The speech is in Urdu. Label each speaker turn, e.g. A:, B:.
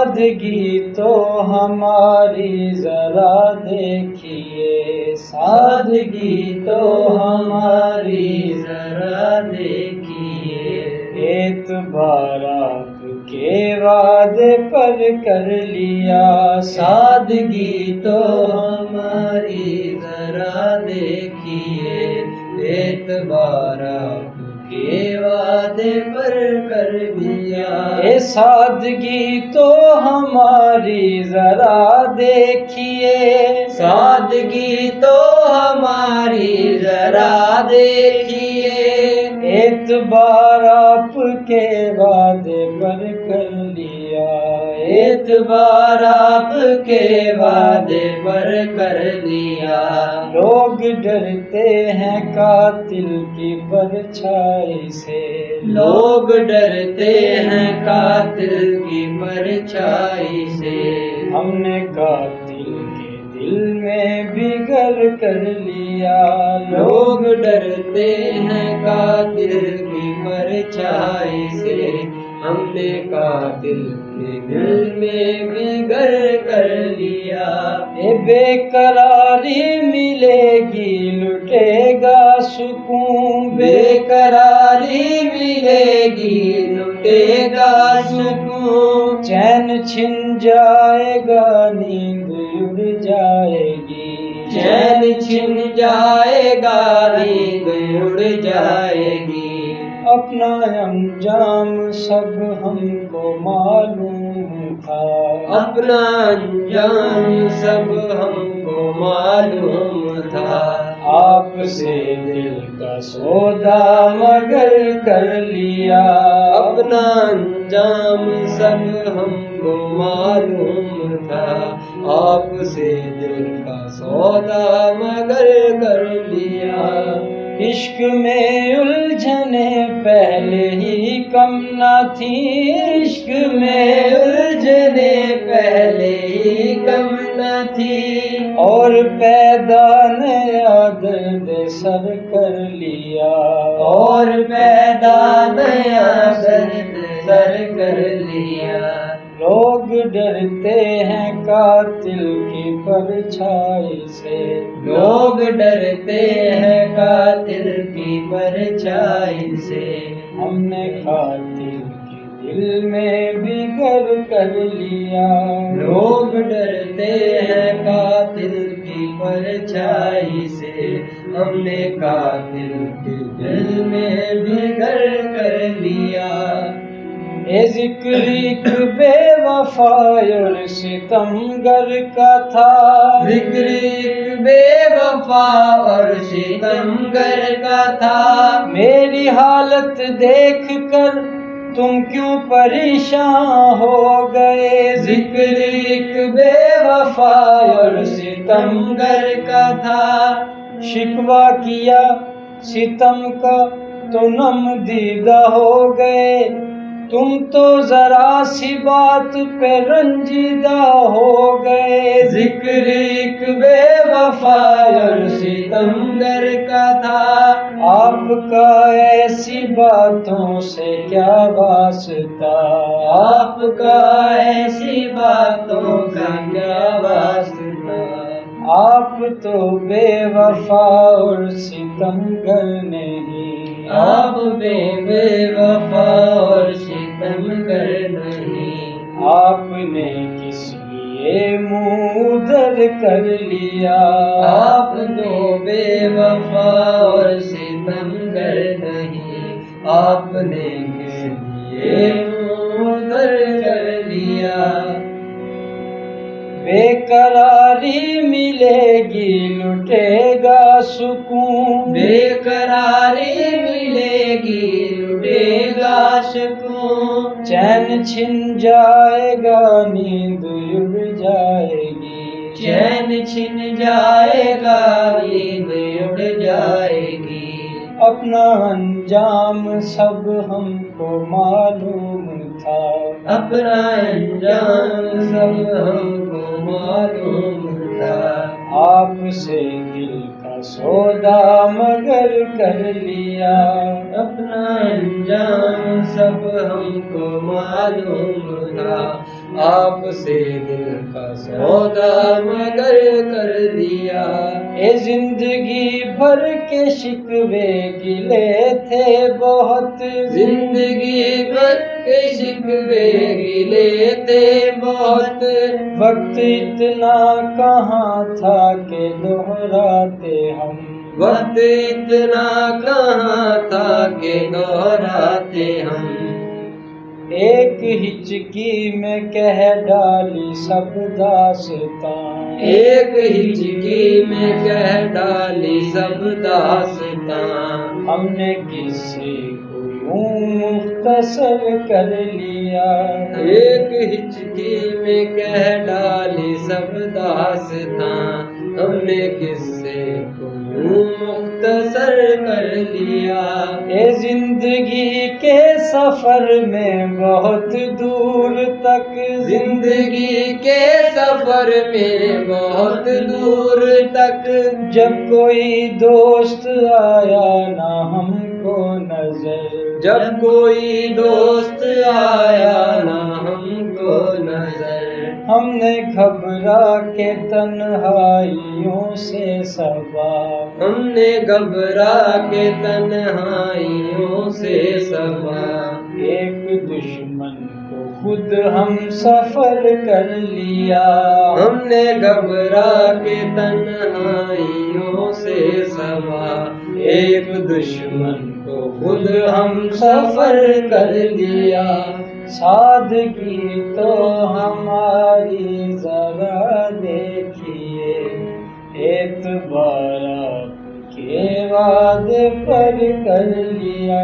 A: سادگی تو ہماری ذرا دیکھیے، سادگی تو ہماری ذرا دیکھیے، اعتبار آپ کے وعدے پر کر لیا، سادگی تو ہماری ذرا دیکھیے، اعتبار آپ کے وعدے پر کر لیا، اے سادگی تو ہماری ذرا دیکھیے، سادگی تو ہماری ذرا دیکھیے، اعتبار آپ کے وعدے پر کر لیا، اعتبار آپ کے وعدے پر کر لیا، لوگ ڈرتے ہیں قاتل کی پرچھائی سے، لوگ ڈرتے ہیں قاتل کی پرچھائی سے، ہم نے قاتل کے دل میں بھی گھر کر لیا، لوگ ڈرتے ہیں قاتل کی پرچھائی سے، ہم نے قاتل کے دل میں بھی گھر کر لیا، اے بے قراری ملے گی لٹے گا سکون، بے قراری ملے گی لٹے گا سکون، چین چھن جائے گا نیند اڑ جائے گی، چین چھن جائے گا نیند اڑ جائے گی، اپنا انجام سب ہم کو معلوم تھا، اپنا انجام سب ہم کو معلوم تھا، آپ سے دل کا سودا مگر کر لیا، اپنا انجام سب ہم کو معلوم تھا، آپ سے دل کا سودا مگر کر لیا، عشق میں الجھنے پہلے ہی کم نہ تھی، عشق میں الجھنے پہلے ہی کم نہ تھی، اور پیدا نیا درد سر کر لیا، اور پیدا نیا درد سر کر لیا، لوگ ڈرتے ہیں قاتل کی پرچھائی سے، لوگ ڈرتے ہیں قاتل کی پرچھائی سے، ہم نے قاتل کے دل میں بھی گھر کر لیا، لوگ ڈرتے ہیں قاتل کی پرچھائی سے، ہم نے قاتل کے دل میں بھی گھر کر لیا، اے ذکر ایک بے وفا اور ستمگر کا تھا، ذکر ایک بے وفا اور ستمگر کا تھا، میری حالت دیکھ کر تم کیوں پریشان ہو گئے، ذکر ایک بے وفا اور ستمگر کا تھا، شکوہ کیا ستم کا تو نم دیدہ ہو گئے، تم تو ذرا سی بات پہ رنجیدہ ہو گئے، ذکر ایک بے وفا اور ستمگر کا تھا، آپ کا ایسی باتوں سے کیا واسطہ، آپ کا ایسی باتوں کا کیا واسطہ، آپ تو بے وفا اور ستمگر نہیں، آپ بے وفا اور ستمگر نہیں، آپ نے کس لیے منہ ادھر کر لیا، آپ تو بے وفا اور ستمگر نہیں، آپ نے کس لیے منہ ادھر کر لیا، بے قراری ملے گی لٹے گا سکون، بے قراری ملے گی لٹے گا سکون، چین چھن جائے گا نیند اڑ جائے گی، چین چھن جائے گا نیند اڑ جائے گی، اپنا انجام سب ہم کو معلوم تھا، اپنا انجام سب ہم کو معلوم تھا، آپ سے دل کا سودا مگر کر لیا، اپنا انجام سب ہم کو معلوم تھا، آپ سے دل کا سودا مگر کر دیا۔ اے زندگی بھر کے شکوے گلے تھے بہت، زندگی بھر کے شکوے گلے تھے بہت، وقت اتنا کہاں تھا کہ دہراتے ہم، وقت اتنا کہاں تھا کہ دہراتے ہم۔ ایک ہچکی میں کہہ ڈالی سب داستان، ایک ہچکی میں کہہ ڈالی سب داستان، ہم نے کسی کو یوں مختصر کر لیا، ایک ہچکی میں کہہ ڈالی سب داستان، ہم نے کسی کو یوں مختصر کر لیا۔ اے زندگی کے سفر میں بہت دور تک، زندگی کے سفر میں بہت دور تک، جب کوئی دوست آیا نہ ہم کو نظر، جب کوئی دوست آیا نہ ہم کو نظر، ہم نے گھبرا کے تنہائیوں سے صبا، ہم نے گھبرا کے تنہائیوں سے صبا، ایک دشمن کو خود ہم سفر کر لیا، ہم نے گھبرا کے تنہائیوں سے صبا، ایک دشمن کو خود ہم سفر کر لیا۔ سادگی تو ہماری ذرا دیکھیے، اعتبار آپ کے وعدے پر کر لیا۔